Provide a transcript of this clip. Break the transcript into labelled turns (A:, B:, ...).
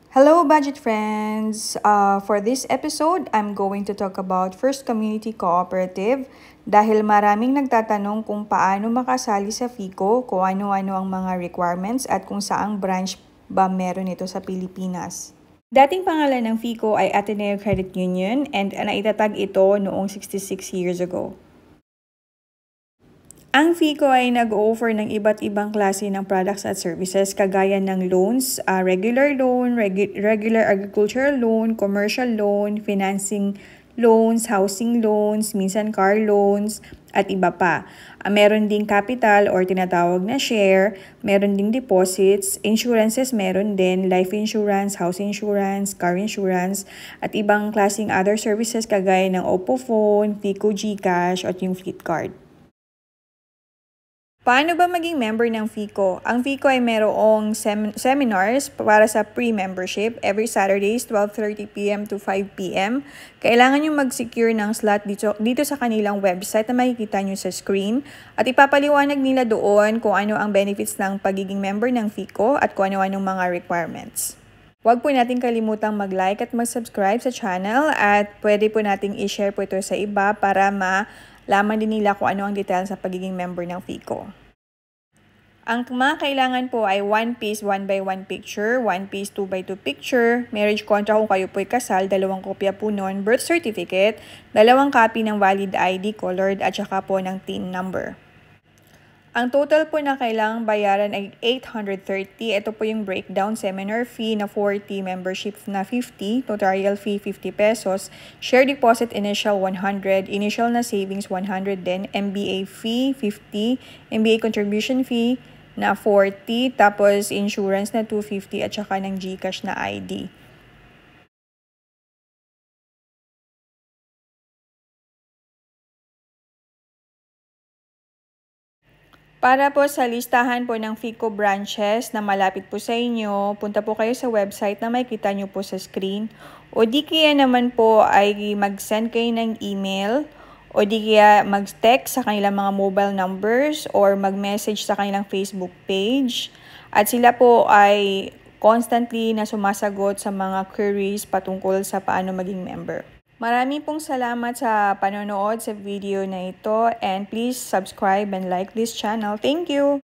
A: Hello, budget friends! For this episode, I'm going to talk about First Community Cooperative dahil maraming nagtatanong kung paano makasali sa FICO, kung ano-ano ang mga requirements at kung saang branch ba meron ito sa Pilipinas. Dating pangalan ng FICO ay Ateneo Credit Union and naitatag ito noong 66 years ago. Ang FICO ay nag-offer ng iba't ibang klase ng products at services kagaya ng loans, regular loan, regular agricultural loan, commercial loan, financing loans, housing loans, minsan car loans, at iba pa. Meron ding capital or tinatawag na share, meron ding deposits, insurances meron din, life insurance, house insurance, car insurance, at ibang klaseng other services kagaya ng Oppo phone, FICO GCash, at yung Fleet Card. Paano ba maging member ng FICO? Ang FICO ay mayroong seminars para sa pre-membership every Saturdays 12:30 p.m. to 5 p.m. Kailangan nyo mag-secure ng slot dito sa kanilang website na makikita nyo sa screen at ipapaliwanag nila doon kung ano ang benefits ng pagiging member ng FICO at kung ano-anong mga requirements. Huwag po natin kalimutang mag-like at mag-subscribe sa channel at pwede po nating i-share po ito sa iba para malaman din nila kung ano ang details sa pagiging member ng FICO. Ang mga kailangan po ay 1 piece 1x1 picture, 1 piece 2x2 picture, marriage contract kung kayo po'y kasal, 2 kopya po nun, birth certificate, 2 copy ng valid ID colored at saka po ng TIN number. Ang total po na kailangang bayaran ay 830. Ito po yung breakdown, seminar fee na 40, membership na 50, tutorial fee 50 pesos, share deposit initial 100, initial na savings 100 din, MBA fee 50, MBA contribution fee na 40, tapos insurance na 250 at saka ng GCash na ID. Para po sa listahan po ng FICO branches na malapit po sa inyo, punta po kayo sa website na makikita nyo po sa screen. O di kaya naman po ay mag-send kayo ng email o di kaya mag-text sa kanilang mga mobile numbers or mag-message sa kanilang Facebook page. At sila po ay constantly na sumasagot sa mga queries patungkol sa paano maging member. Maraming pong salamat sa panonood sa video na ito and please subscribe and like this channel. Thank you!